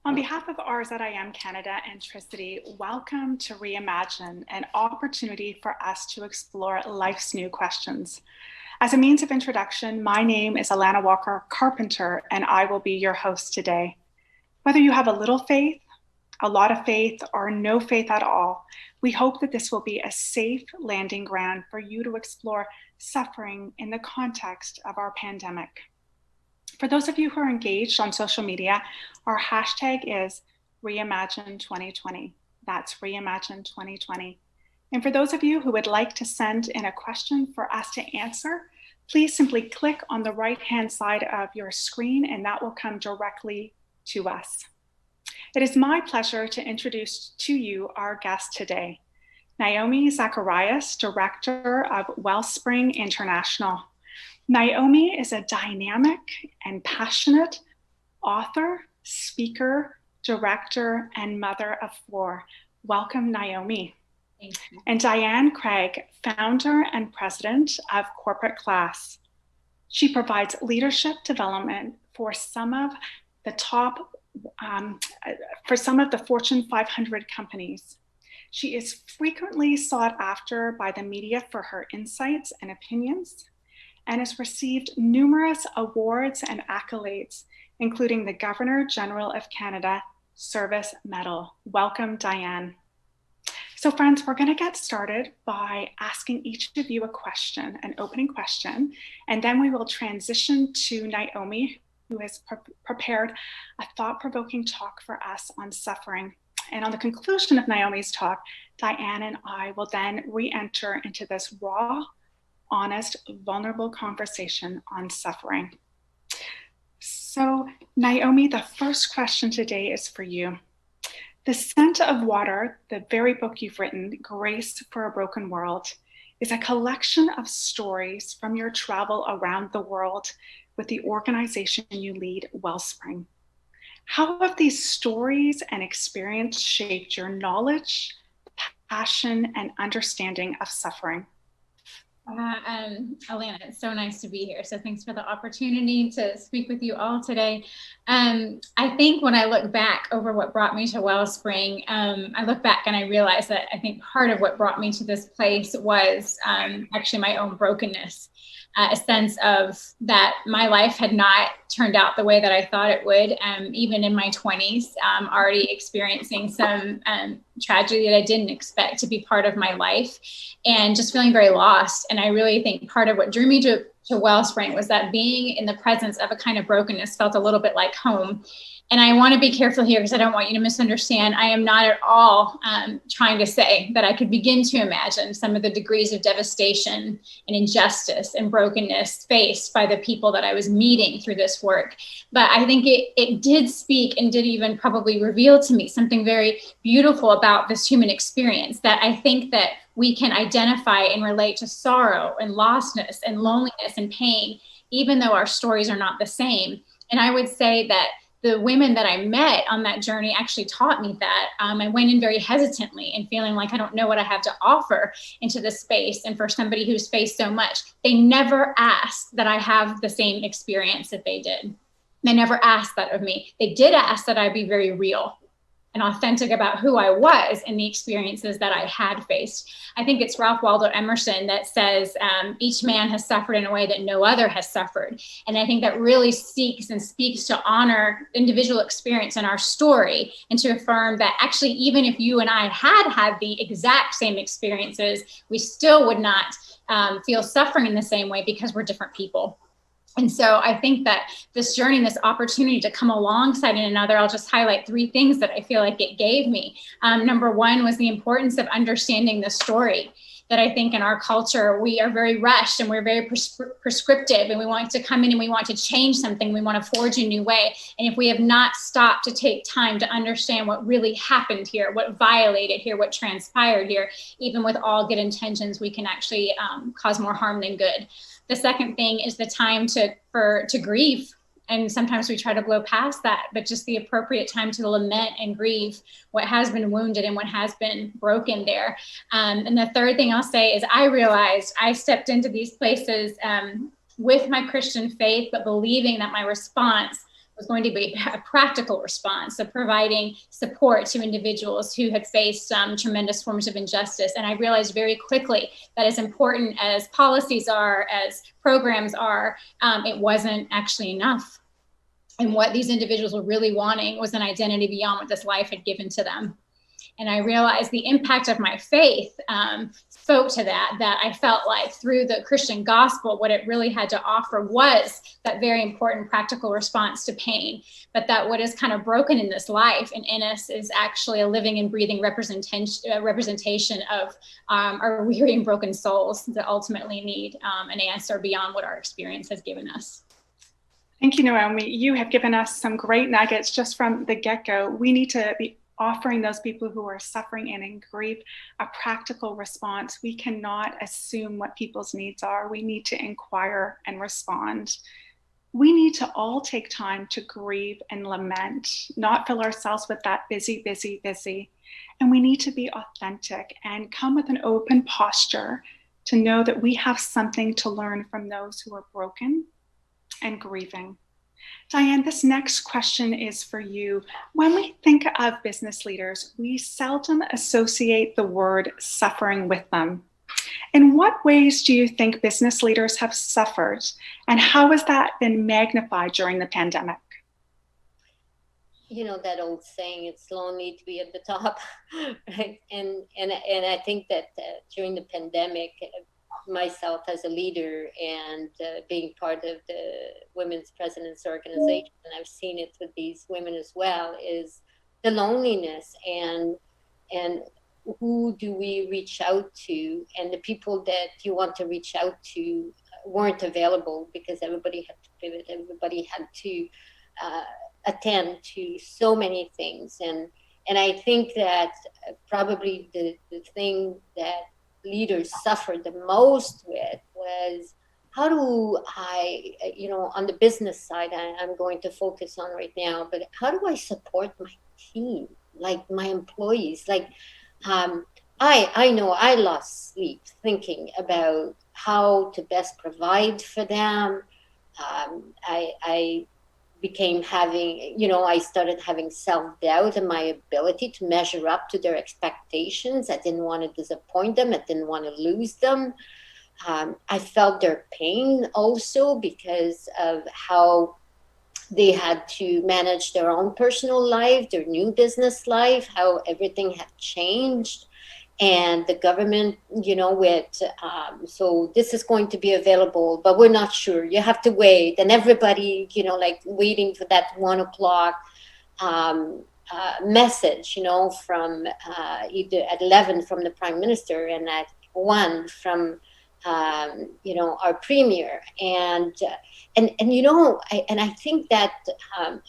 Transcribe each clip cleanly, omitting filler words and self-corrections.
On behalf of RZIM Canada and INTRICITI, welcome to Reimagine, an opportunity for us to explore life's new questions. As a means of introduction, my name is Alana Walker Carpenter, and I will be your host today. Whether you have a little faith, a lot of faith, or no faith at all, we hope that this will be a safe landing ground for you to explore suffering in the context of our pandemic. For those of you who are engaged on social media, our hashtag is Reimagine 2020. That's Reimagine 2020. And for those of you who would like to send in a question for us to answer, please simply click on the right-hand side of your screen and that will come directly to us. It is my pleasure to introduce to you our guest today, Naomi Zacharias, Director of Wellspring International. Naomi is a dynamic and passionate author, speaker, director, and mother of four. Welcome, Naomi. Thank you. And Diane Craig, founder and president of Corporate Class. She provides leadership development for some of the Fortune 500 companies. She is frequently sought after by the media for her insights and opinions, and has received numerous awards and accolades, including the Governor General of Canada Service Medal. Welcome, Diane. So friends, we're gonna get started by asking each of you a question, an opening question, and then we will transition to Naomi, who has prepared a thought-provoking talk for us on suffering. And on the conclusion of Naomi's talk, Diane and I will then re-enter into this raw, honest, vulnerable conversation on suffering. So Naomi, the first question today is for you. The Scent of Water, the very book you've written, Grace for a Broken World, is a collection of stories from your travel around the world with the organization you lead, Wellspring. How have these stories and experience shaped your knowledge, passion, and understanding of suffering? Alana, it's so nice to be here. So thanks for the opportunity to speak with you all today. I think when I look back over what brought me to Wellspring, I look back and I realize that I think part of what brought me to this place was actually my own brokenness. A sense of that my life had not turned out the way that I thought it would, even in my 20s, already experiencing some tragedy that I didn't expect to be part of my life, and just feeling very lost. And I really think part of what drew me to Wellspring was that being in the presence of a kind of brokenness felt a little bit like home. And I want to be careful here because I don't want you to misunderstand. I am not at all trying to say that I could begin to imagine some of the degrees of devastation and injustice and brokenness faced by the people that I was meeting through this work. But I think it did speak and did even probably reveal to me something very beautiful about this human experience, that I think that we can identify and relate to sorrow and lostness and loneliness and pain, even though our stories are not the same. And I would say that the women that I met on that journey actually taught me that. I went in very hesitantly and feeling like I don't know what I have to offer into this space. And for somebody who's faced so much, they never asked that I have the same experience that they did. They never asked that of me. They did ask that I be very real and authentic about who I was and the experiences that I had faced. I think it's Ralph Waldo Emerson that says, each man has suffered in a way that no other has suffered. And I think that really seeks and speaks to honor individual experience in our story and to affirm that actually, even if you and I had the exact same experiences, we still would not feel suffering in the same way because we're different people. And so I think that this journey, this opportunity to come alongside another, I'll just highlight three things that I feel like it gave me. Number one was the importance of understanding the story. That I think in our culture, we are very rushed and we're very prescriptive, and we want to come in and we want to change something. We want to forge a new way. And if we have not stopped to take time to understand what really happened here, what violated here, what transpired here, even with all good intentions, we can actually cause more harm than good. The second thing is the time to grieve. And sometimes we try to blow past that, but just the appropriate time to lament and grieve what has been wounded and what has been broken there. And the third thing I'll say is I realized I stepped into these places with my Christian faith, but believing that my response was going to be a practical response, so providing support to individuals who had faced tremendous forms of injustice. And I realized very quickly that as important as policies are, as programs are, it wasn't actually enough. And what these individuals were really wanting was an identity beyond what this life had given to them. And I realized the impact of my faith spoke to that I felt like through the Christian gospel, what it really had to offer was that very important practical response to pain, but that what is kind of broken in this life and in us is actually a living and breathing representation of our weary and broken souls that ultimately need an answer beyond what our experience has given us. Thank you, Naomi. You have given us some great nuggets just from the get-go. We need to be offering those people who are suffering and in grief a practical response. We cannot assume what people's needs are. We need to inquire and respond. We need to all take time to grieve and lament, not fill ourselves with that busy. And we need to be authentic and come with an open posture to know that we have something to learn from those who are broken and grieving. Diane, this next question is for you. When we think of business leaders, we seldom associate the word suffering with them. In what ways do you think business leaders have suffered, and how has that been magnified during the pandemic? You know, that old saying, it's lonely to be at the top, right? And I think that during the pandemic, myself as a leader and being part of the Women's Presidents Organization, and I've seen it with these women as well, is the loneliness and who do we reach out to, and the people that you want to reach out to weren't available because everybody had to pivot, everybody had to attend to so many things, and I think that probably the thing that leaders suffered the most with was, how do I, you know, on the business side, I'm going to focus on right now, but how do I support my team, like my employees? Like, I know I lost sleep thinking about how to best provide for them. I became having, you know, I started having self-doubt in my ability to measure up to their expectations. I didn't want to disappoint them. I didn't want to lose them. I felt their pain also because of how they had to manage their own personal life, their new business life, how everything had changed. And the government, you know, with, so this is going to be available, but we're not sure. You have to wait. And everybody, you know, like waiting for that 1 o'clock message, you know, from either at 11 from the Prime Minister and at 1 from, you know, our Premier. And you know, I think that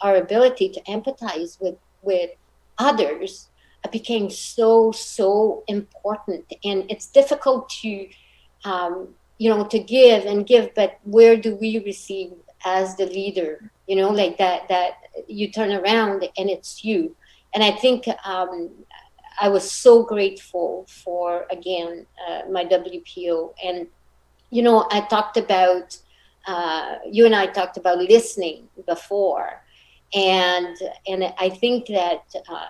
our ability to empathize with others became so important. And it's difficult to, you know, to give, but where do we receive as the leader? You know, like that you turn around and it's you. And I think I was so grateful for, again, my WPO. And, you know, I talked about, you and I talked about listening before. And I think that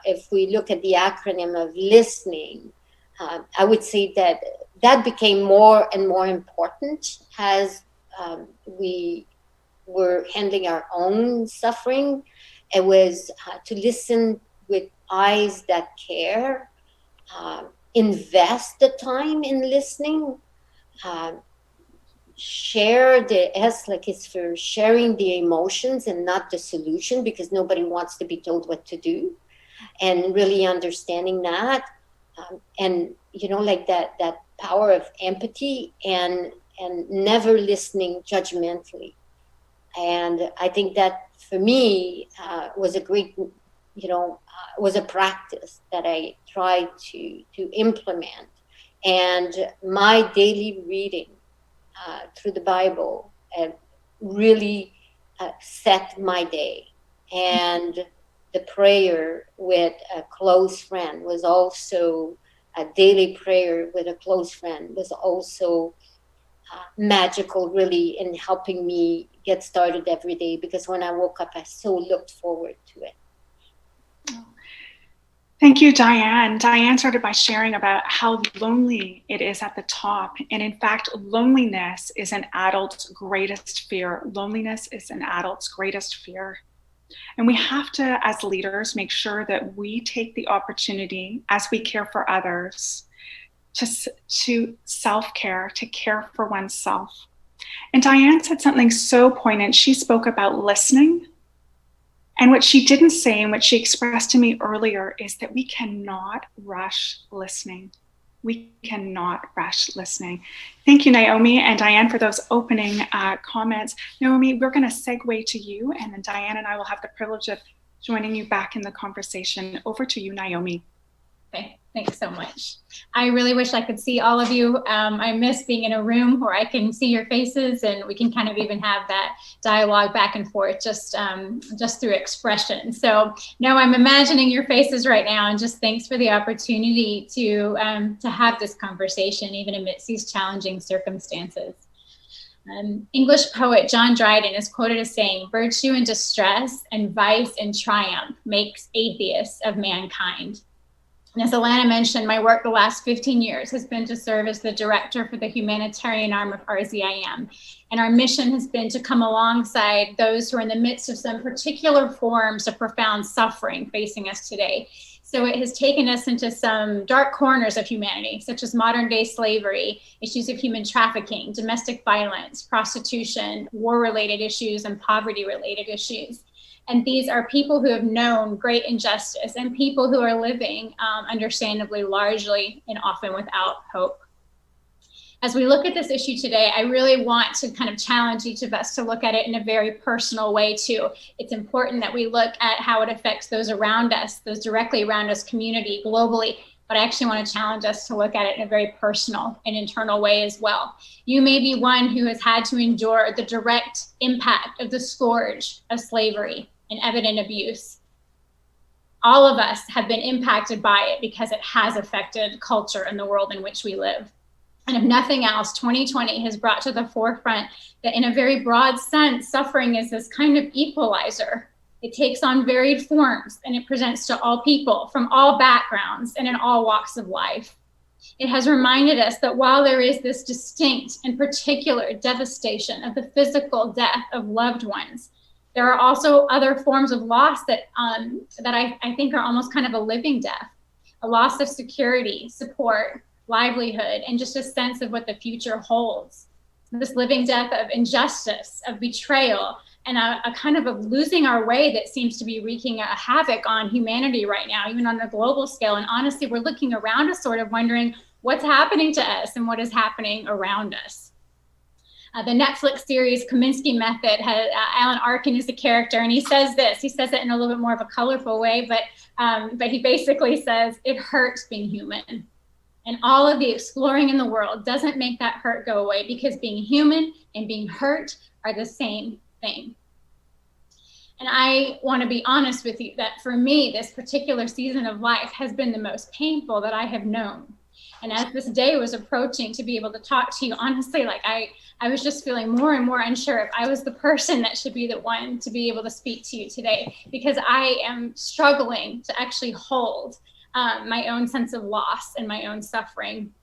if we look at the acronym of listening, I would say that became more and more important as we were handling our own suffering. It was to listen with eyes that care, invest the time in listening, share the S, like it's for sharing the emotions and not the solution, because nobody wants to be told what to do, and really understanding that, and you know, like that power of empathy and never listening judgmentally. And I think that for me was a great, you know, was a practice that I tried to implement. And my daily reading through the Bible really set my day. And the prayer with a close friend was also, a daily prayer with a close friend was also magical, really, in helping me get started every day, because when I woke up, I so looked forward to it. Thank you, Diane. Diane started by sharing about how lonely it is at the top. And in fact, loneliness is an adult's greatest fear. Loneliness is an adult's greatest fear. And we have to, as leaders, make sure that we take the opportunity as we care for others to self-care, to care for oneself. And Diane said something so poignant. She spoke about listening. And what she didn't say, and what she expressed to me earlier, is that we cannot rush listening. We cannot rush listening. Thank you, Naomi and Diane, for those opening comments. Naomi, we're going to segue to you, and then Diane and I will have the privilege of joining you back in the conversation. Over to you, Naomi. Okay, thanks so much. I really wish I could see all of you. I miss being in a room where I can see your faces and we can kind of even have that dialogue back and forth just through expression. So no, I'm imagining your faces right now, and just thanks for the opportunity to have this conversation even amidst these challenging circumstances. English poet John Dryden is quoted as saying, "Virtue in distress and vice in triumph makes atheists of mankind." And as Alana mentioned, my work the last 15 years has been to serve as the director for the humanitarian arm of RZIM. And our mission has been to come alongside those who are in the midst of some particular forms of profound suffering facing us today. So it has taken us into some dark corners of humanity, such as modern day slavery, issues of human trafficking, domestic violence, prostitution, war-related issues, and poverty-related issues. And these are people who have known great injustice and people who are living, understandably, largely and often without hope. As we look at this issue today, I really want to kind of challenge each of us to look at it in a very personal way too. It's important that we look at how it affects those around us, those directly around us, community, globally, but I actually want to challenge us to look at it in a very personal and internal way as well. You may be one who has had to endure the direct impact of the scourge of slavery and evident abuse. All of us have been impacted by it because it has affected culture and the world in which we live. And if nothing else, 2020 has brought to the forefront that in a very broad sense, suffering is this kind of equalizer. It takes on varied forms and it presents to all people from all backgrounds and in all walks of life. It has reminded us that while there is this distinct and particular devastation of the physical death of loved ones, there are also other forms of loss that I think are almost kind of a living death, a loss of security, support, livelihood, and just a sense of what the future holds. This living death of injustice, of betrayal, and a kind of losing our way that seems to be wreaking a havoc on humanity right now, even on a global scale. And honestly, we're looking around us sort of wondering what's happening to us and what is happening around us. The Netflix series Kaminsky Method has Alan Arkin is the character, and he says this. He says it in a little bit more of a colorful way, but he basically says it hurts being human, and all of the exploring in the world doesn't make that hurt go away, because being human and being hurt are the same thing. And I want to be honest with you that for me, this particular season of life has been the most painful that I have known. And as this day was approaching to be able to talk to you, honestly, like I was just feeling more and more unsure if I was the person that should be the one to be able to speak to you today, because I am struggling to actually hold my own sense of loss and my own suffering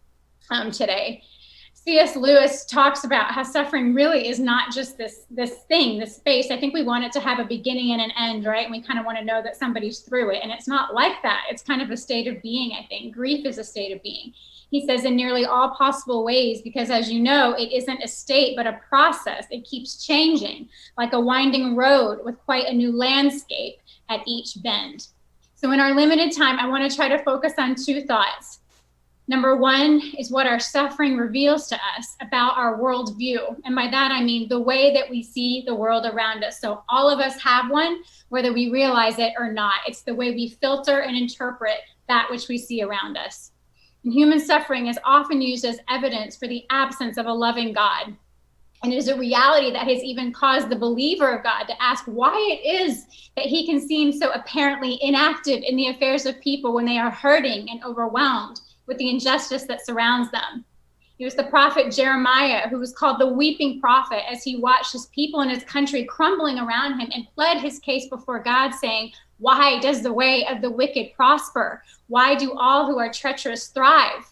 today. C.S. Lewis talks about how suffering really is not just this thing, this space. I think we want it to have a beginning and an end, right? And we kind of want to know that somebody's through it. And it's not like that. It's kind of a state of being, I think. Grief is a state of being. He says in nearly all possible ways, because as you know, it isn't a state, but a process. It keeps changing, like a winding road with quite a new landscape at each bend. So in our limited time, I want to try to focus on two thoughts. Number one is what our suffering reveals to us about our worldview. And by that, I mean the way that we see the world around us. So all of us have one, whether we realize it or not. It's the way we filter and interpret that which we see around us. And human suffering is often used as evidence for the absence of a loving God. And it is a reality that has even caused the believer of God to ask why it is that he can seem so apparently inactive in the affairs of people when they are hurting and overwhelmed with the injustice that surrounds them. He was the prophet Jeremiah, who was called the weeping prophet as he watched his people and his country crumbling around him and pled his case before God, saying, why does the way of the wicked prosper? Why do all who are treacherous thrive?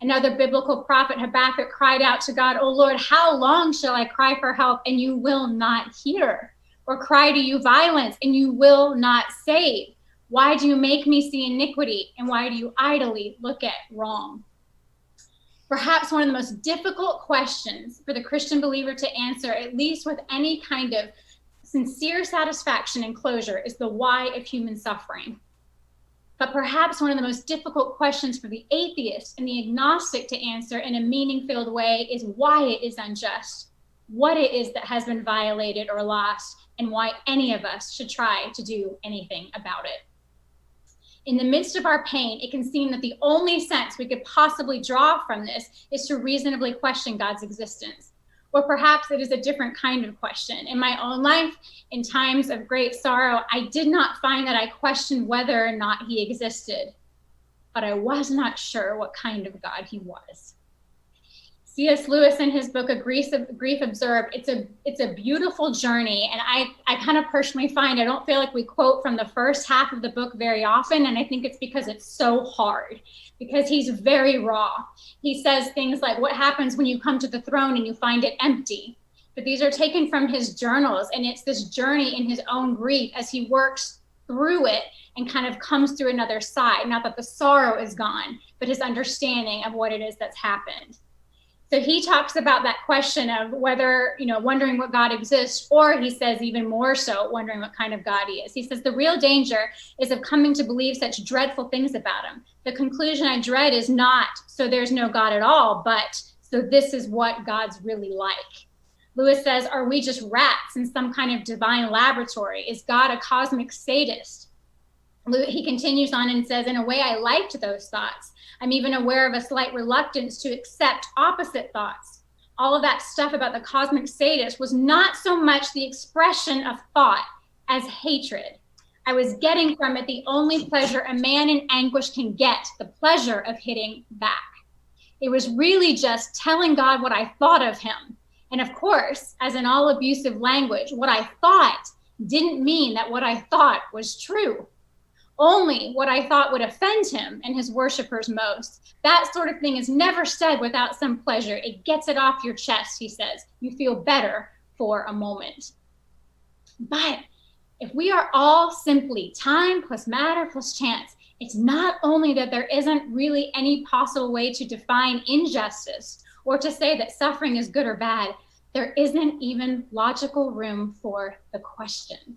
Another biblical prophet, Habakkuk, cried out to God, "O Lord, how long shall I cry for help and you will not hear? Or cry to you violence and you will not save? Why do you make me see iniquity and why do you idly look at wrong?" Perhaps one of the most difficult questions for the Christian believer to answer, at least with any kind of sincere satisfaction and closure, is the why of human suffering. But perhaps one of the most difficult questions for the atheist and the agnostic to answer in a meaning-filled way is why it is unjust, what it is that has been violated or lost, and why any of us should try to do anything about it. In the midst of our pain, it can seem that the only sense we could possibly draw from this is to reasonably question God's existence. Or perhaps it is a different kind of question. In my own life, in times of great sorrow, I did not find that I questioned whether or not he existed, but I was not sure what kind of God he was. C.S. Lewis, in his book, A Grief Observed, it's a beautiful journey. And I kind of personally find, I don't feel like we quote from the first half of the book very often. And I think it's because it's so hard, because he's very raw. He says things like, what happens when you come to the throne and you find it empty? But these are taken from his journals. And it's this journey in his own grief as he works through it and kind of comes through another side. Not that the sorrow is gone, but his understanding of what it is that's happened. So he talks about that question of whether, wondering what God exists, or he says even more so, wondering what kind of God he is. He says, the real danger is of coming to believe such dreadful things about him. The conclusion I dread is not, so there's no God at all, but so this is what God's really like. Lewis says, are we just rats in some kind of divine laboratory? Is God a cosmic sadist? He continues on and says, in a way, I liked those thoughts. I'm even aware of a slight reluctance to accept opposite thoughts. All of that stuff about the cosmic sadist was not so much the expression of thought as hatred. I was getting from it the only pleasure a man in anguish can get, the pleasure of hitting back. It was really just telling God what I thought of him. And of course, as in all abusive language, what I thought didn't mean that what I thought was true. Only what I thought would offend him and his worshipers most. That sort of thing is never said without some pleasure. It gets it off your chest, he says. You feel better for a moment. But if we are all simply time plus matter plus chance, it's not only that there isn't really any possible way to define injustice or to say that suffering is good or bad, there isn't even logical room for the question.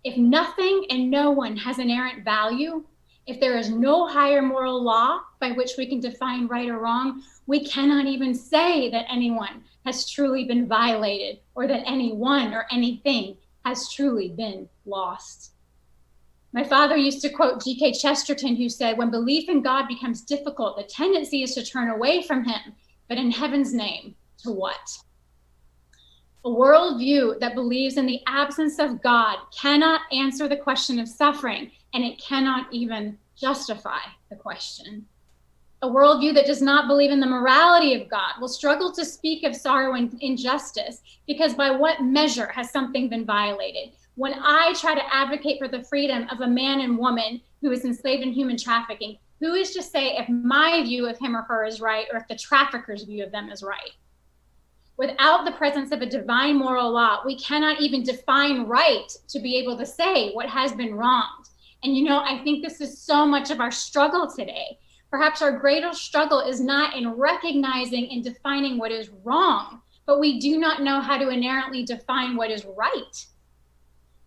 If nothing and no one has inerrant value, if there is no higher moral law by which we can define right or wrong, we cannot even say that anyone has truly been violated or that anyone or anything has truly been lost. My father used to quote G.K. Chesterton, who said, when belief in God becomes difficult, the tendency is to turn away from him, but in heaven's name, to what? A worldview that believes in the absence of God cannot answer the question of suffering, and it cannot even justify the question. A worldview that does not believe in the morality of God will struggle to speak of sorrow and injustice, because by what measure has something been violated? When I try to advocate for the freedom of a man and woman who is enslaved in human trafficking, who is to say if my view of him or her is right, or if the trafficker's view of them is right? Without the presence of a divine moral law, we cannot even define right to be able to say what has been wronged. And I think this is so much of our struggle today. Perhaps our greater struggle is not in recognizing and defining what is wrong, but we do not know how to inerrantly define what is right.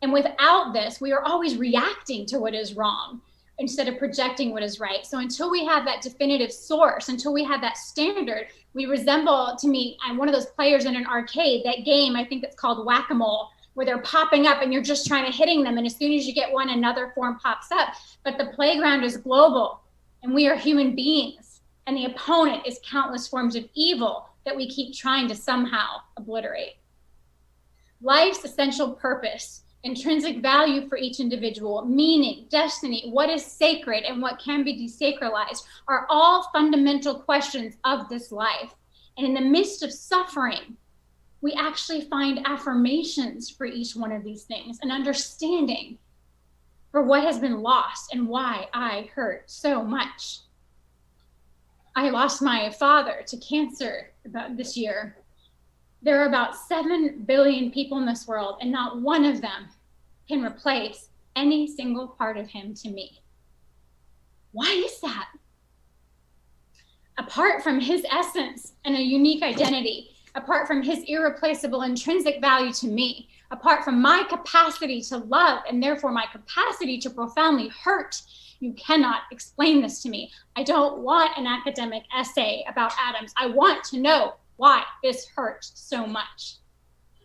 And without this, we are always reacting to what is wrong instead of projecting what is right. So until we have that definitive source, until we have that standard, we resemble, to me, I'm one of those players in an arcade, that game, I think it's called whack-a-mole, where they're popping up and you're just trying to hitting them. And as soon as you get one, another form pops up. But the playground is global and we are human beings. And the opponent is countless forms of evil that we keep trying to somehow obliterate. Life's essential purpose intrinsic value for each individual, meaning, destiny, what is sacred and what can be desacralized are all fundamental questions of this life. And in the midst of suffering, we actually find affirmations for each one of these things, an understanding for what has been lost and why I hurt so much. I lost my father to cancer about this year. There are about 7 billion people in this world, and not one of them can replace any single part of him to me. Why is that? Apart from his essence and a unique identity, apart from his irreplaceable intrinsic value to me, apart from my capacity to love and therefore my capacity to profoundly hurt, you cannot explain this to me. I don't want an academic essay about atoms. I want to know why this hurt so much.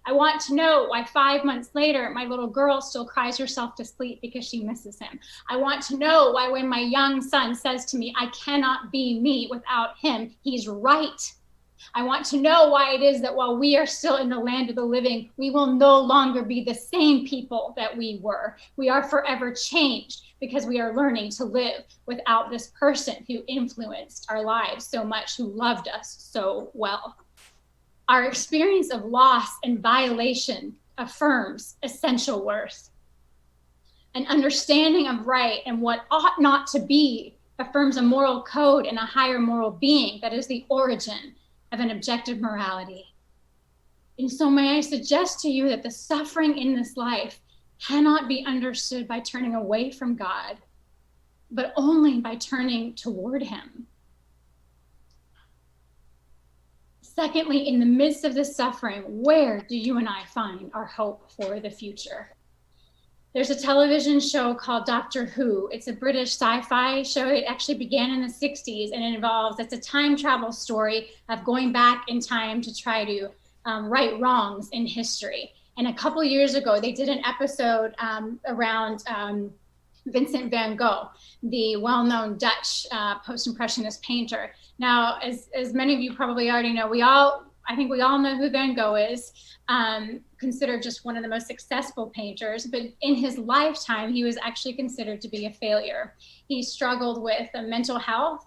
I want to know why 5 months later, my little girl still cries herself to sleep because she misses him. I want to know why when my young son says to me, I cannot be me without him, he's right. I want to know why it is that while we are still in the land of the living, we will no longer be the same people that we were. We are forever changed because we are learning to live without this person who influenced our lives so much, who loved us so well. Our experience of loss and violation affirms essential worth. An understanding of right and what ought not to be affirms a moral code and a higher moral being that is the origin of an objective morality. And so may I suggest to you that the suffering in this life cannot be understood by turning away from God, but only by turning toward him. Secondly, in the midst of this suffering, where do you and I find our hope for the future? There's a television show called Doctor Who. It's a British sci-fi show. It actually began in the 60s, and it's a time travel story of going back in time to try to right wrongs in history. And a couple years ago, they did an episode around Vincent van Gogh, the well-known Dutch post-impressionist painter. Now, as many of you probably already know, I think we all know who Van Gogh is, considered just one of the most successful painters, but in his lifetime, he was actually considered to be a failure. He struggled with mental health.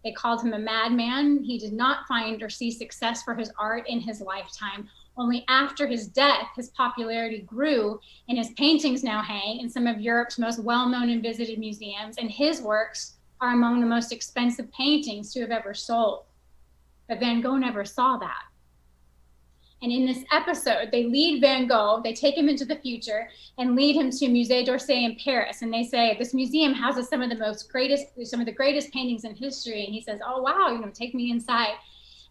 They called him a madman. He did not find or see success for his art in his lifetime. Only after his death, his popularity grew, and his paintings now hang in some of Europe's most well-known and visited museums, and his works are among the most expensive paintings to have ever sold. But Van Gogh never saw that. And in this episode, they lead Van Gogh, they take him into the future and lead him to Musée d'Orsay in Paris. And they say, this museum houses some of the greatest paintings in history. And he says, oh, wow, take me inside.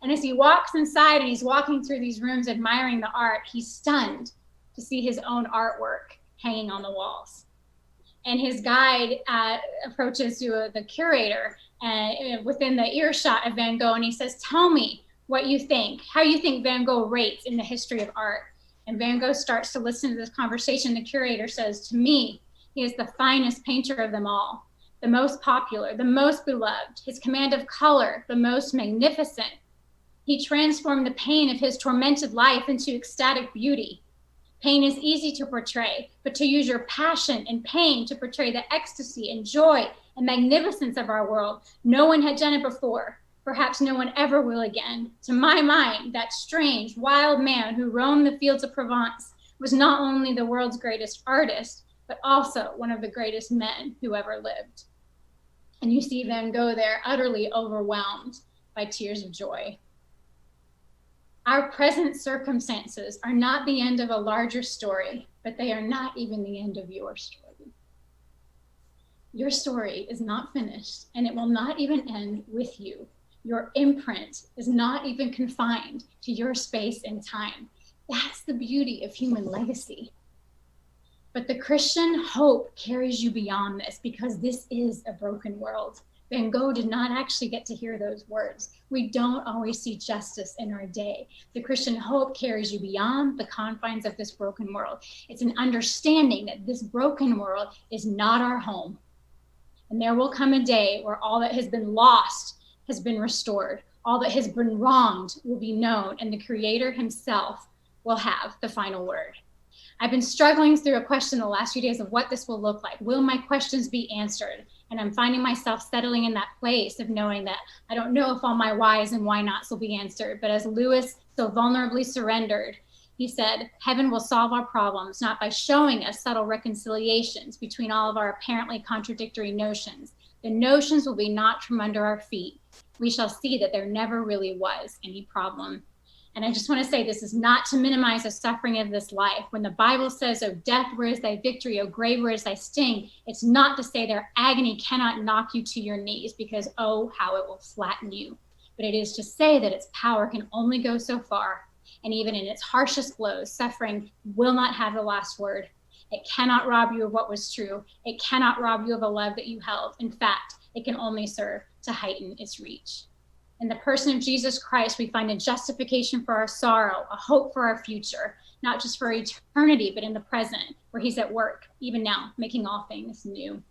And as he walks inside and he's walking through these rooms admiring the art, he's stunned to see his own artwork hanging on the walls. And his guide approaches to the curator within the earshot of Van Gogh, and he says, tell me what you think, how you think Van Gogh rates in the history of art. And Van Gogh starts to listen to this conversation. The curator says, to me, he is the finest painter of them all, the most popular, the most beloved, his command of color, the most magnificent. He transformed the pain of his tormented life into ecstatic beauty. Pain is easy to portray, but to use your passion and pain to portray the ecstasy and joy and magnificence of our world, no one had done it before. Perhaps no one ever will again. To my mind, that strange, wild man who roamed the fields of Provence was not only the world's greatest artist, but also one of the greatest men who ever lived. And you see Van Gogh there, utterly overwhelmed by tears of joy. Our present circumstances are not the end of a larger story, but they are not even the end of your story. Your story is not finished, and it will not even end with you. Your imprint is not even confined to your space and time. That's the beauty of human legacy. But the Christian hope carries you beyond this, because this is a broken world. Van Gogh did not actually get to hear those words. We don't always see justice in our day. The Christian hope carries you beyond the confines of this broken world. It's an understanding that this broken world is not our home. And there will come a day where all that has been lost has been restored. All that has been wronged will be known, and the Creator himself will have the final word. I've been struggling through a question the last few days of what this will look like. Will my questions be answered? And I'm finding myself settling in that place of knowing that I don't know if all my whys and why nots will be answered. But as Lewis so vulnerably surrendered, he said, heaven will solve our problems, not by showing us subtle reconciliations between all of our apparently contradictory notions. The notions will be knocked from under our feet. We shall see that there never really was any problem. And I just want to say, this is not to minimize the suffering of this life. When the Bible says, "Oh, death, where is thy victory? Oh, grave, where is thy sting?" It's not to say their agony cannot knock you to your knees, because, oh, how it will flatten you. But it is to say that its power can only go so far. And even in its harshest blows, suffering will not have the last word. It cannot rob you of what was true. It cannot rob you of a love that you held. In fact, it can only serve to heighten its reach. In the person of Jesus Christ, we find a justification for our sorrow, a hope for our future, not just for eternity, but in the present, where he's at work, even now, making all things new.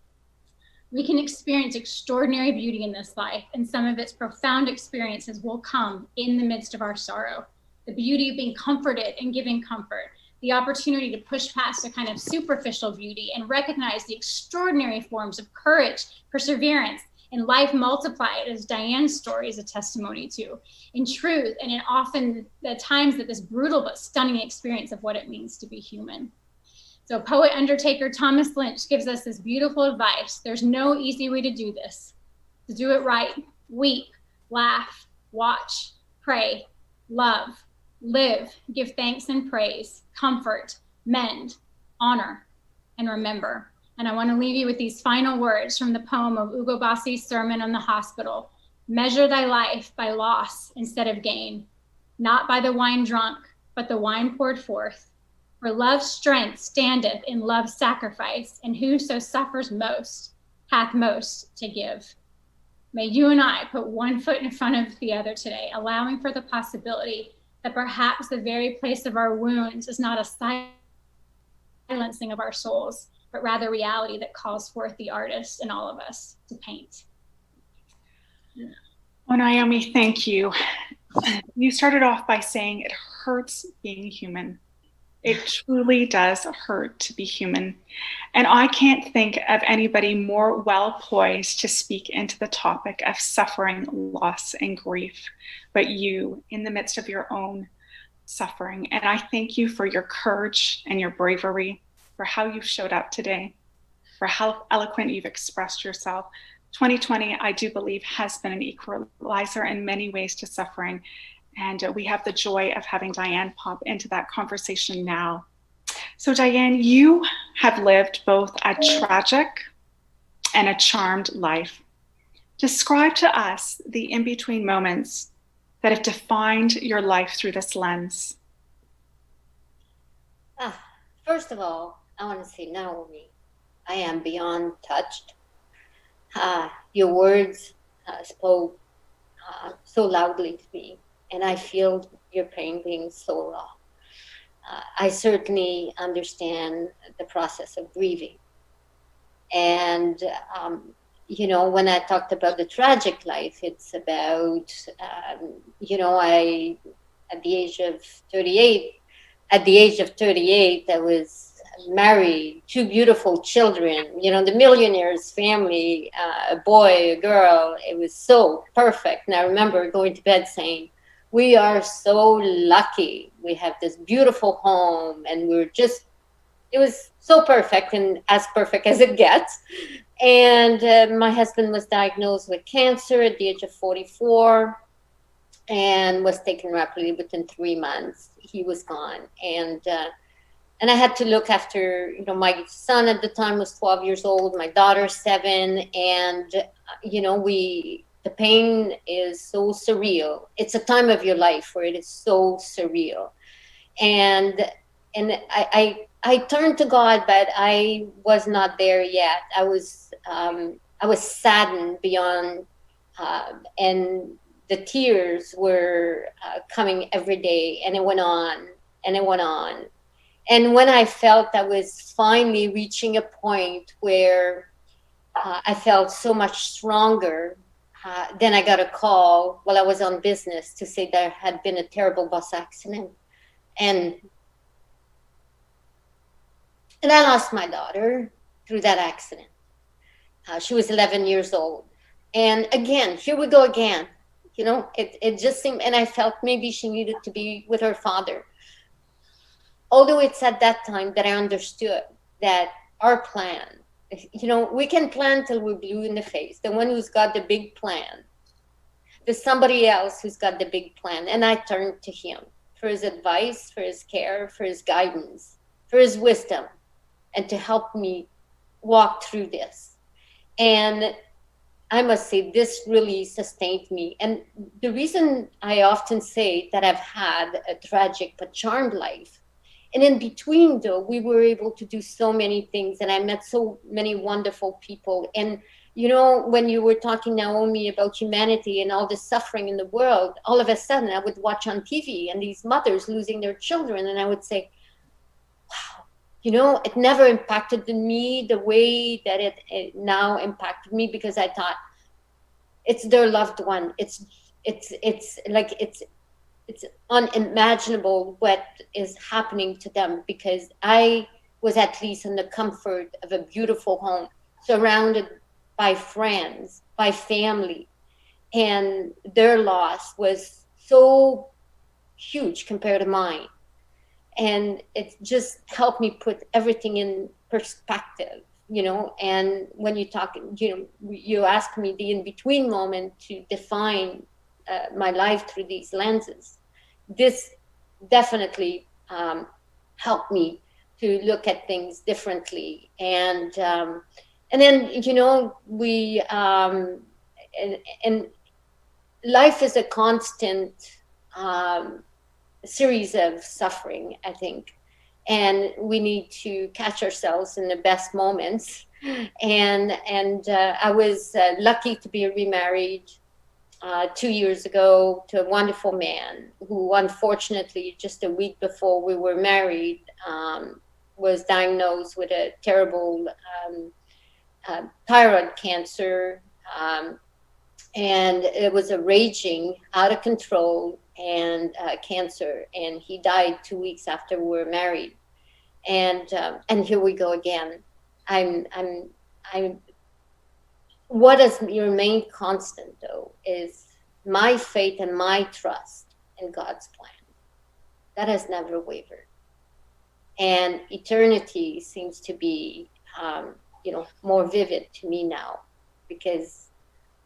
We can experience extraordinary beauty in this life, and some of its profound experiences will come in the midst of our sorrow. The beauty of being comforted and giving comfort, the opportunity to push past a kind of superficial beauty and recognize the extraordinary forms of courage, perseverance, and life multiplied, as Diane's story is a testimony to, in truth, and in often the times that this brutal but stunning experience of what it means to be human. So poet undertaker Thomas Lynch gives us this beautiful advice. There's no easy way to do this. To do it right, weep, laugh, watch, pray, love, live, give thanks and praise, comfort, mend, honor, and remember. And I want to leave you with these final words from the poem of Ugo Bossi's Sermon on the Hospital. Measure thy life by loss instead of gain, not by the wine drunk, but the wine poured forth. For love's strength standeth in love's sacrifice, and whoso suffers most hath most to give. May you and I put one foot in front of the other today, allowing for the possibility that perhaps the very place of our wounds is not a silencing of our souls, but rather reality that calls forth the artist in all of us to paint. Oh, Naomi, thank you. You started off by saying it hurts being human. It truly does hurt to be human. And I can't think of anybody more well poised to speak into the topic of suffering, loss, and grief, but you in the midst of your own suffering. And I thank you for your courage and your bravery, for how you've showed up today, for how eloquent you've expressed yourself. 2020, I do believe, has been an equalizer in many ways to suffering. And we have the joy of having Diane pop into that conversation now. So Diane, you have lived both a tragic and a charmed life. Describe to us the in-between moments that have defined your life through this lens. First of all, I want to say, Naomi, I am beyond touched. Your words spoke so loudly to me, and I feel your pain being so raw. I certainly understand the process of grieving. And, you know, when I talked about the tragic life, it's about, you know, at the age of 38, I was married, 2 beautiful children, you know, the millionaire's family, a boy, a girl. It was so perfect. And I remember going to bed saying, we are so lucky. We have this beautiful home, and it was so perfect, and as perfect as it gets. And my husband was diagnosed with cancer at the age of 44 and was taken rapidly. Within 3 months, he was gone. And I had to look after, you know, my son at the time was 12 years old, my daughter 7, and, you know, the pain is so surreal. It's a time of your life where it is so surreal. And I turned to God, but I was not there yet. I was saddened beyond, and the tears were coming every day, and it went on, and it went on. And when I felt I was finally reaching a point where I felt so much stronger, then I got a call while I was on business to say there had been a terrible bus accident. And And I lost my daughter through that accident. She was 11 years old. And again, here we go again. You know, it just seemed, and I felt maybe she needed to be with her father. Although it's at that time that I understood that our plan, you know, we can plan till we're blue in the face. The one who's got the big plan, there's somebody else who's got the big plan. And I turned to him for his advice, for his care, for his guidance, for his wisdom, and to help me walk through this. And I must say, this really sustained me. And the reason I often say that I've had a tragic but charmed life, and in between, though, we were able to do so many things, and I met so many wonderful people. And, you know, when you were talking, Naomi, about humanity and all the suffering in the world, all of a sudden I would watch on TV and these mothers losing their children, and I would say, wow, you know, it never impacted me the way that it now impacted me, because I thought it's their loved one. It's unimaginable what is happening to them, because I was at least in the comfort of a beautiful home, surrounded by friends, by family, and their loss was so huge compared to mine. And it just helped me put everything in perspective, you know. And when you talk, you know, you ask me the in-between moment to define my life through these lenses. This definitely helped me to look at things differently. And then, you know, we and life is a constant series of suffering, I think, and we need to catch ourselves in the best moments. And I was lucky to be remarried 2 years ago to a wonderful man who, unfortunately, just a week before we were married, was diagnosed with a terrible thyroid cancer, and it was a raging, out of control, and cancer. And he died 2 weeks after we were married. And here we go again. What has remained constant, though, is my faith and my trust in God's plan. That has never wavered. And eternity seems to be, you know, more vivid to me now, because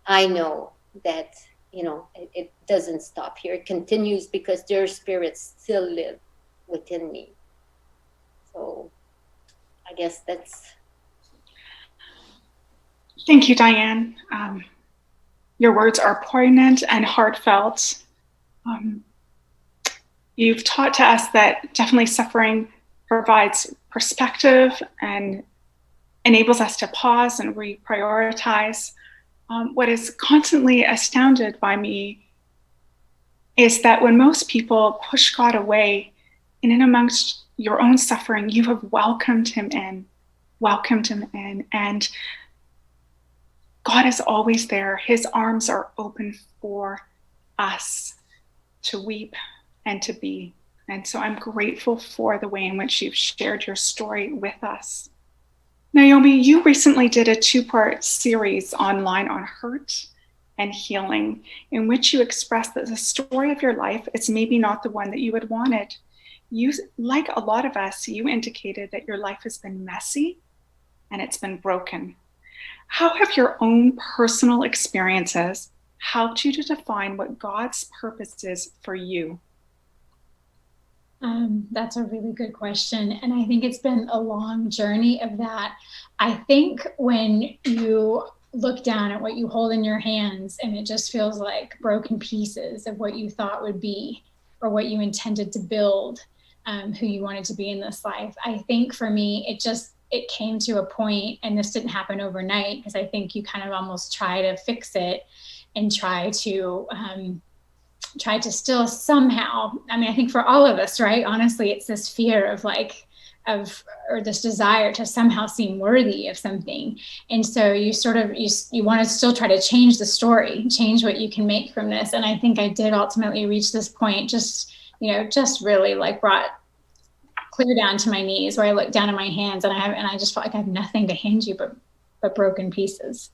I know that, you know, it doesn't stop here. It continues because their spirits still live within me. So I guess that's... Thank you, Diane. Your words are poignant and heartfelt. You've taught to us that definitely suffering provides perspective and enables us to pause and reprioritize. What is constantly astounded by me is that when most people push God away, in and amongst your own suffering, you have welcomed him in, and God is always there. His arms are open for us to weep and to be. And so I'm grateful for the way in which you've shared your story with us. Naomi, you recently did a 2-part series online on hurt and healing, in which you expressed that the story of your life is maybe not the one that you had wanted. You, like a lot of us, you indicated that your life has been messy and it's been broken. How have your own personal experiences helped you to define what God's purpose is for you? That's a really good question. And I think it's been a long journey of that. I think when you look down at what you hold in your hands and it just feels like broken pieces of what you thought would be or what you intended to build, who you wanted to be in this life. I think for me, it came to a point, and this didn't happen overnight, because I think you kind of almost try to fix it and try to still somehow, I mean, I think for all of us, right? Honestly, it's this fear or this desire to somehow seem worthy of something. And so you want to still try to change the story, change what you can make from this. And I think I did ultimately reach this point, just really like brought clear down to my knees, where I look down at my hands and I just felt like I have nothing to hand you but broken pieces.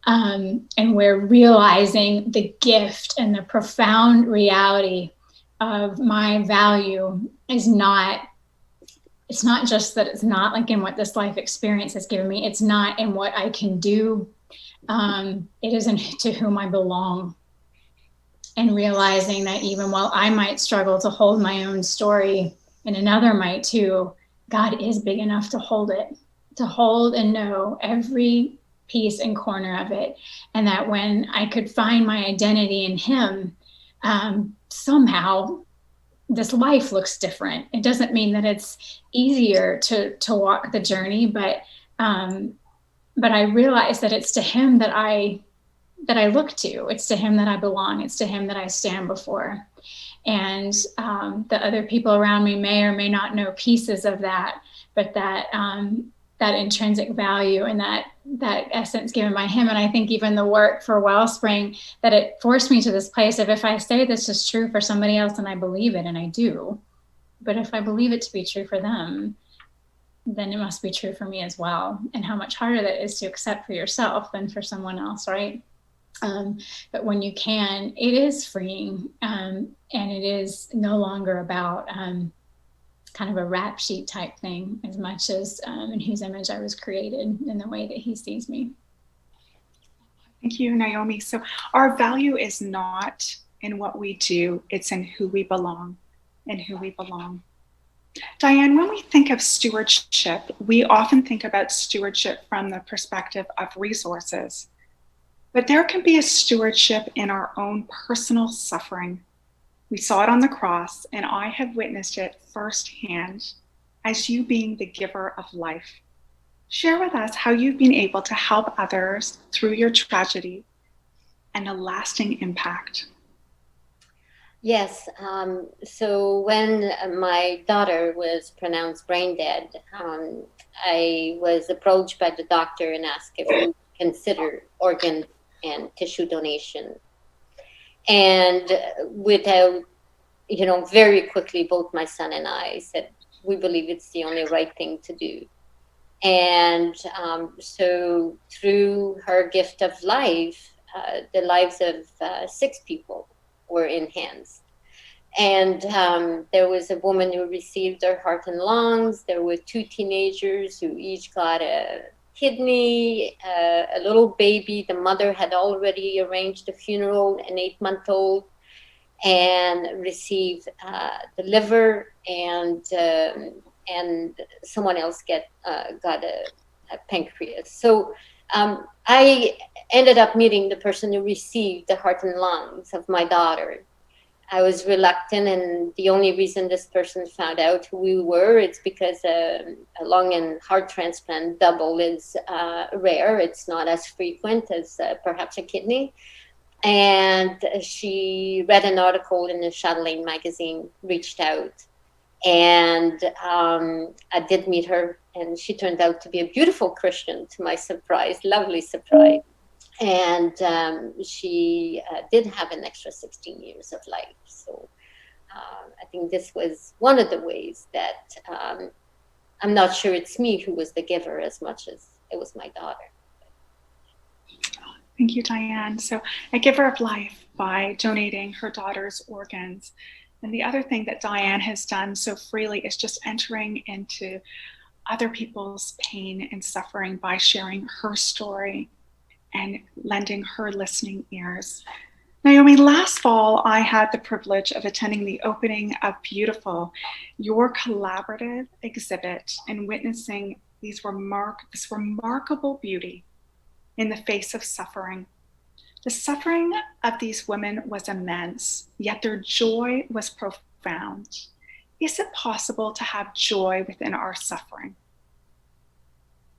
And we're realizing the gift and the profound reality of my value is not, it's not just that it's not like in what this life experience has given me. It's not in what I can do. It isn't to whom I belong. And realizing that even while I might struggle to hold my own story, and another might too, God is big enough to hold it, to hold and know every piece and corner of it. And that when I could find my identity in him, somehow this life looks different. It doesn't mean that it's easier to walk the journey, but I realize that it's to him that I look to. It's to him that I belong. It's to him that I stand before. And the other people around me may or may not know pieces of that, but that intrinsic value and that essence given by him. And I think even the work for Wellspring, that it forced me to this place of, if I say this is true for somebody else and I believe it, and I do, but if I believe it to be true for them, then it must be true for me as well. And how much harder that is to accept for yourself than for someone else, right? But when you can, it is freeing, and it is no longer about kind of a rap sheet type thing, as much as in whose image I was created, in the way that he sees me. Thank you, Naomi. So our value is not in what we do, it's in who we belong, and who we belong. Diane, when we think of stewardship, we often think about stewardship from the perspective of resources. But there can be a stewardship in our own personal suffering. We saw it on the cross, and I have witnessed it firsthand as you being the giver of life. Share with us how you've been able to help others through your tragedy and a lasting impact. Yes. So when my daughter was pronounced brain dead, I was approached by the doctor and asked if we consider organ and tissue donation. And without, very quickly, both my son and I said, we believe it's the only right thing to do. And so through her gift of life, the lives of 6 people were in hands. And there was a woman who received her heart and lungs. There were 2 teenagers who each got a kidney, a little baby. The mother had already arranged a funeral, an 8-month-old, and received the liver, and someone else got a pancreas. So I ended up meeting the person who received the heart and lungs of my daughter. I was reluctant, and the only reason this person found out who we were, it's because a lung and heart transplant double is rare. It's not as frequent as perhaps a kidney. And she read an article in the Chatelaine magazine, reached out, and I did meet her, and she turned out to be a beautiful Christian, to my surprise, lovely surprise. And she did have an extra 16 years of life. So I think this was one of the ways that I'm not sure it's me who was the giver as much as it was my daughter. Thank you, Diane. So a giver of life by donating her daughter's organs. And the other thing that Diane has done so freely is just entering into other people's pain and suffering by sharing her story and lending her listening ears. Naomi, last fall, I had the privilege of attending the opening of Beautiful, your collaborative exhibit, and witnessing this remarkable beauty in the face of suffering. The suffering of these women was immense, yet their joy was profound. Is it possible to have joy within our suffering?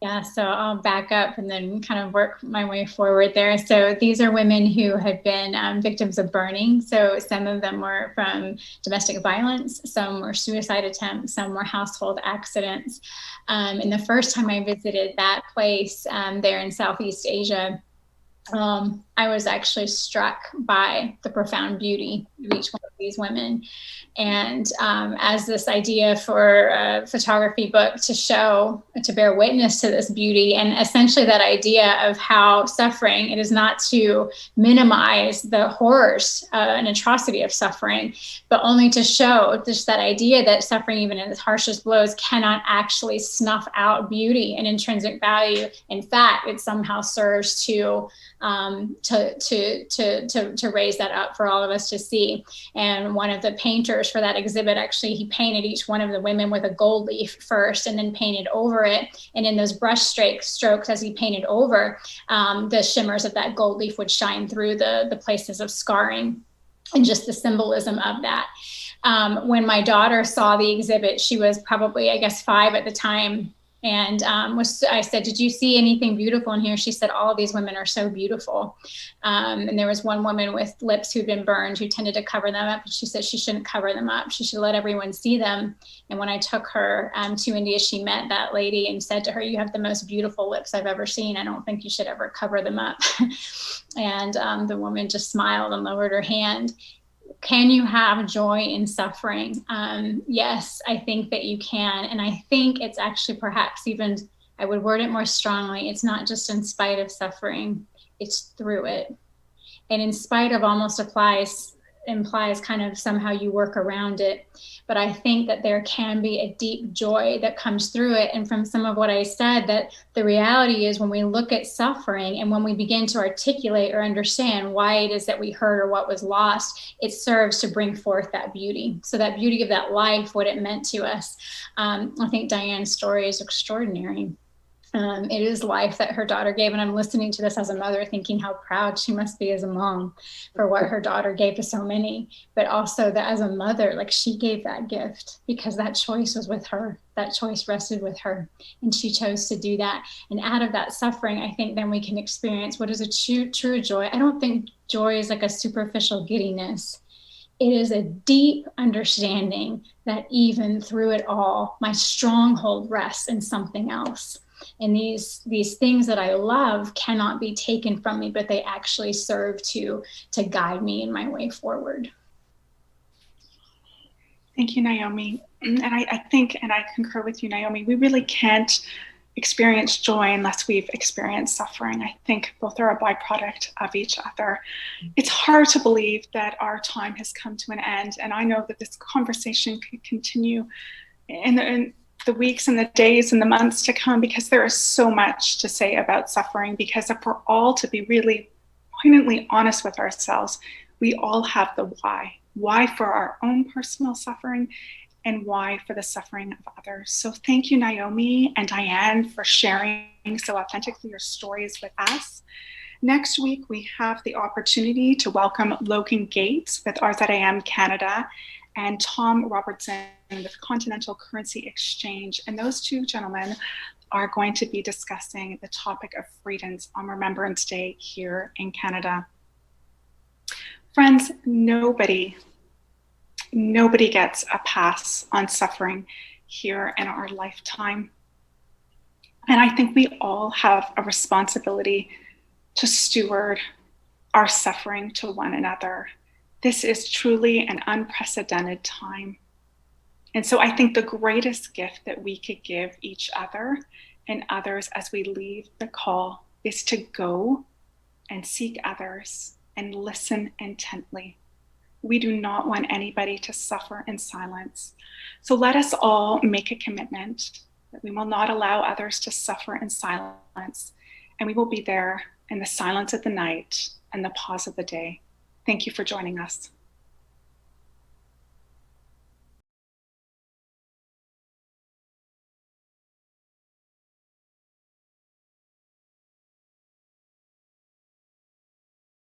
Yeah, so I'll back up and then kind of work my way forward there. So these are women who had been victims of burning. So some of them were from domestic violence, some were suicide attempts, some were household accidents. And the first time I visited that place there in Southeast Asia, I was actually struck by the profound beauty of each one of these women. And as this idea for a photography book to bear witness to this beauty, and essentially that idea of how suffering, it is not to minimize the horrors and atrocity of suffering, but only to show just that idea that suffering, even in its harshest blows, cannot actually snuff out beauty and intrinsic value. In fact, it somehow serves to raise that up for all of us to see. And one of the painters for that exhibit, actually, he painted each one of the women with a gold leaf first and then painted over it. And in those brush strokes, as he painted over, the shimmers of that gold leaf would shine through the places of scarring and just the symbolism of that. When my daughter saw the exhibit, she was probably, I guess, 5 at the time. And I said, did you see anything beautiful in here? She said, all of these women are so beautiful. And there was one woman with lips who'd been burned who tended to cover them up. And she said she shouldn't cover them up. She should let everyone see them. And when I took her to India, she met that lady and said to her, you have the most beautiful lips I've ever seen. I don't think you should ever cover them up. And the woman just smiled and lowered her hand. Can you have joy in suffering? Yes, I think that you can. And I think it's actually perhaps even, I would word it more strongly, it's not just in spite of suffering, it's through it. And in spite of almost implies kind of somehow you work around it. But I think that there can be a deep joy that comes through it. And from some of what I said, that the reality is when we look at suffering and when we begin to articulate or understand why it is that we hurt or what was lost, it serves to bring forth that beauty. So that beauty of that life, what it meant to us. I think Diane's story is extraordinary. It is life that her daughter gave. And I'm listening to this as a mother thinking how proud she must be as a mom for what her daughter gave to so many, but also that as a mother, like she gave that gift because that choice was with her. That choice rested with her and she chose to do that. And out of that suffering, I think then we can experience what is a true joy. I don't think joy is like a superficial giddiness. It is a deep understanding that even through it all, my stronghold rests in something else. And these things that I love cannot be taken from me, but they actually serve to guide me in my way forward. Thank you, Naomi. And I think, and I concur with you, Naomi, we really can't experience joy unless we've experienced suffering. I think both are a byproduct of each other. It's hard to believe that our time has come to an end. And I know that this conversation could continue in the weeks and the days and the months to come, because there is so much to say about suffering. Because if we're all to be really poignantly honest with ourselves, we all have the why for our own personal suffering and why for the suffering of others. So thank you, Naomi and Diane, for sharing so authentically your stories with us. Next week, we have the opportunity to welcome Logan Gates with RZIM Canada and Tom Robertson with Continental Currency Exchange. And those two gentlemen are going to be discussing the topic of freedoms on Remembrance Day here in Canada. Friends, nobody gets a pass on suffering here in our lifetime. And I think we all have a responsibility to steward our suffering to one another. This is truly an unprecedented time. And so I think the greatest gift that we could give each other and others as we leave the call is to go and seek others and listen intently. We do not want anybody to suffer in silence. So let us all make a commitment that we will not allow others to suffer in silence, and we will be there in the silence of the night and the pause of the day. Thank you for joining us.